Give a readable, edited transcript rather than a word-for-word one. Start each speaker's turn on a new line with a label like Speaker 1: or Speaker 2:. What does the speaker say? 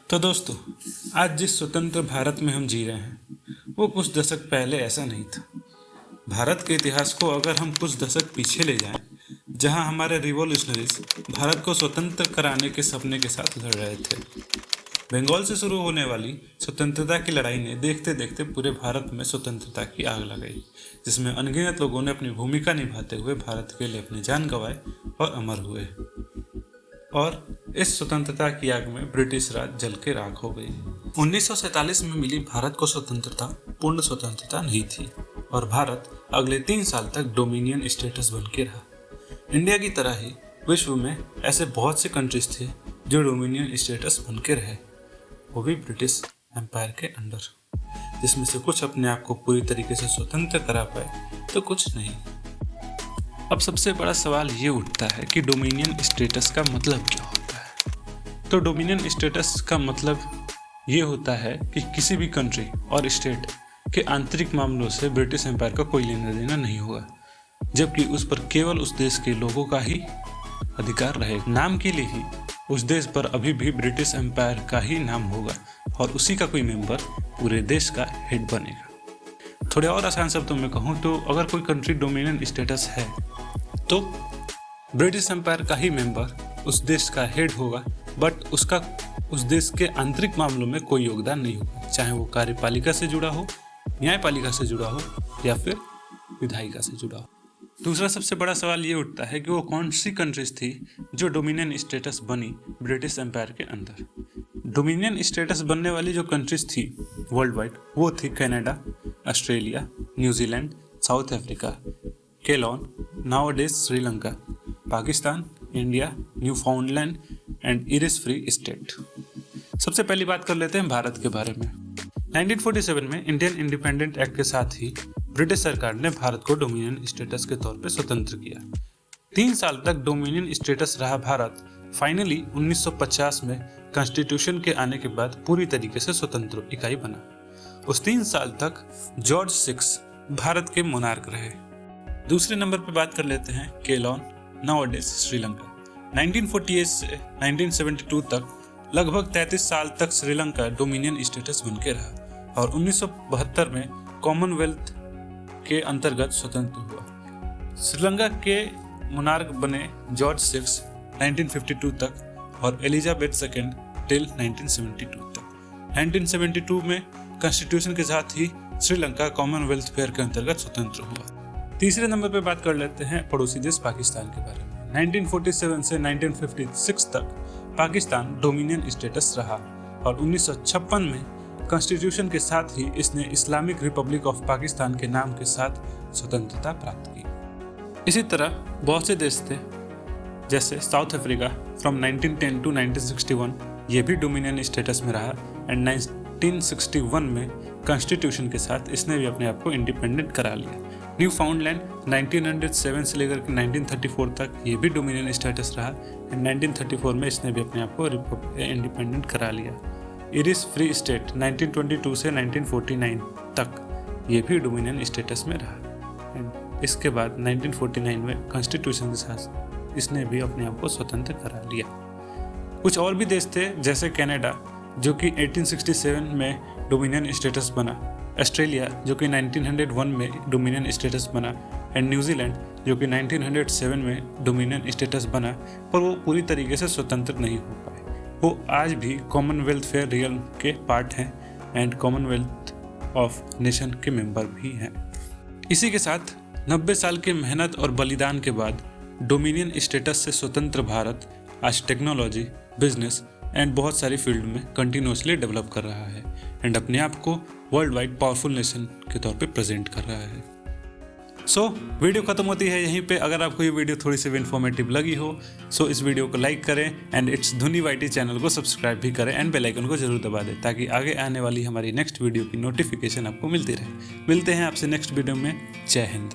Speaker 1: तो दोस्तों, आज जिस स्वतंत्र भारत में हम जी रहे हैं वो कुछ दशक पहले ऐसा नहीं था। भारत के इतिहास को अगर हम कुछ दशक पीछे ले जाएं, जहां हमारे रिवॉल्यूशनरीज भारत को स्वतंत्र कराने के सपने के साथ लड़ रहे थे। बंगाल से शुरू होने वाली स्वतंत्रता की लड़ाई ने देखते देखते पूरे भारत में स्वतंत्रता की आग लगाई, जिसमें अनगिनत लोगों ने अपनी भूमिका निभाते हुए भारत के लिए अपनी जान गंवाए और अमर हुए। और इस स्वतंत्रता की आग में ब्रिटिश राज जल के राख हो गई। 1947 में मिली भारत को स्वतंत्रता पूर्ण स्वतंत्रता नहीं थी और भारत अगले 3 साल तक डोमिनियन स्टेटस बन के रहा। इंडिया की तरह ही विश्व में ऐसे बहुत से कंट्रीज थे जो डोमिनियन स्टेटस बन के रहे, वो भी ब्रिटिश एम्पायर के अंडर, जिसमें से कुछ अपने आप को पूरी तरीके से स्वतंत्र करा पाए तो कुछ नहीं। अब सबसे बड़ा सवाल ये उठता है कि डोमिनियन स्टेटस का मतलब क्या होता है। तो डोमिनियन स्टेटस का मतलब ये होता है कि किसी भी कंट्री और स्टेट के आंतरिक मामलों से ब्रिटिश एम्पायर का कोई लेना देना नहीं होगा, जबकि उस पर केवल उस देश के लोगों का ही अधिकार रहेगा। नाम के लिए ही उस देश पर अभी भी ब्रिटिश एम्पायर का ही नाम होगा और उसी का कोई मेंबर पूरे देश का हेड बनेगा। थोड़े और आसान शब्दों में कहूँ तो अगर कोई कंट्री डोमिनियन स्टेटस है तो ब्रिटिश एम्पायर का ही मेंबर उस देश का हेड होगा, बट उसका उस देश के आंतरिक मामलों में कोई योगदान नहीं होगा, चाहे वो कार्यपालिका से जुड़ा हो, न्यायपालिका से जुड़ा हो या फिर विधायिका से जुड़ा हो। दूसरा सबसे बड़ा सवाल ये उठता है कि वो कौन सी कंट्रीज थी जो डोमिनियन स्टेटस बनी ब्रिटिश एम्पायर के अंदर। डोमिनियन स्टेटस बनने वाली जो कंट्रीज थी वर्ल्ड वाइड, वो थी Canada, Australia, New Zealand, south Africa, केलोन, nowadays Sri Lanka, Pakistan, India, Newfoundland and iris free state. सबसे पहली बात कर लेते हैं भारत के बारे में। 1947 में इंडियन इंडिपेंडेंट एक्ट के साथ ही ब्रिटिश सरकार ने भारत को डोमिनियन स्टेटस के तौर पर स्वतंत्र किया। 3 साल तक डोमिनियन स्टेटस रहा भारत फाइनली 1950 में कॉन्स्टिट्यूशन के आने के बाद पूरी तरीके से स्वतंत्र इकाई बना। उस 3 साल तक जॉर्ज 6 भारत के मोनार्क रहे। दूसरे नंबर पर बात कर लेते हैं केलोन, नाउअडेज श्रीलंका। 1948 से 1972 तक लगभग 33 साल तक श्रीलंका डोमिनियन स्टेटस बन के रहा और 1972 में कॉमनवेल्थ के अंतर्गत स्वतंत्र हुआ। श्रीलंका के मोनार्क बने जॉर्ज 6 1952 तक और एलिजाबेथ II टिल 1972 तक। 1972 में कॉन्स्टिट्यूशन के साथ ही श्रीलंका कॉमनवेल्थ फेयर के अंतर्गत स्वतंत्र हुआ। तीसरे नंबर पर बात कर लेते हैं पड़ोसी देश पाकिस्तान के बारे में। 1947 से 1956 तक पाकिस्तान डोमिनियन स्टेटस रहा और 1956 में कॉन्स्टिट्यूशन के साथ ही इसने इस्लामिक रिपब्लिक ऑफ पाकिस्तान के नाम के साथ स्वतंत्रता प्राप्त की। इसी तरह बहुत से देश थे, जैसे साउथ अफ्रीका फ्रॉम 1910 टू 1961, ये भी डोमिनियन स्टेटस में रहा एंड 1961 में कॉन्स्टिट्यूशन के साथ इसने भी अपने आप को इंडिपेंडेंट करा लिया। न्यूफाउंडलैंड 1907 से लेकर के 1934 तक ये भी डोमिनियन स्टेटस रहा एंड 1934 में इसने भी अपने आप को इंडिपेंडेंट करा लिया। इरिस फ्री स्टेट 1922 से 1949 तक ये भी डोमिनियन स्टेटस में रहा एंड इसके बाद 1949 में कॉन्स्टिट्यूशन के साथ इसने भी अपने आप को स्वतंत्र करा लिया। कुछ और भी देश थे जैसे कनाडा, जो कि 1867 में डोमिनियन स्टेटस बना, ऑस्ट्रेलिया जो कि 1901 में डोमिनियन स्टेटस बना एंड न्यूजीलैंड जो कि 1907 में डोमिनियन स्टेटस बना, पर वो पूरी तरीके से स्वतंत्र नहीं हो पाए। वो आज भी कॉमनवेल्थ फेयर रियल्म के पार्ट हैं एंड कॉमनवेल्थ ऑफ नेशन के मेंबर भी हैं। इसी के साथ 90 साल की मेहनत और बलिदान के बाद डोमिनियन स्टेटस से स्वतंत्र भारत आज टेक्नोलॉजी, बिजनेस एंड बहुत सारी फील्ड में कंटिन्यूसली डेवलप कर रहा है एंड अपने आप को वर्ल्ड वाइड पावरफुल नेशन के तौर पे प्रेजेंट कर रहा है। वीडियो खत्म होती है यहीं पे। अगर आपको ये वीडियो थोड़ी सी भी इन्फॉर्मेटिव लगी हो इस वीडियो को लाइक करें एंड इट्स धुनी वाईटी चैनल को सब्सक्राइब भी करें एंड बेल आइकन को जरूर दबा दें ताकि आगे आने वाली हमारी नेक्स्ट वीडियो की नोटिफिकेशन आपको मिलती रहे। मिलते हैं आपसे नेक्स्ट वीडियो में। जय हिंद।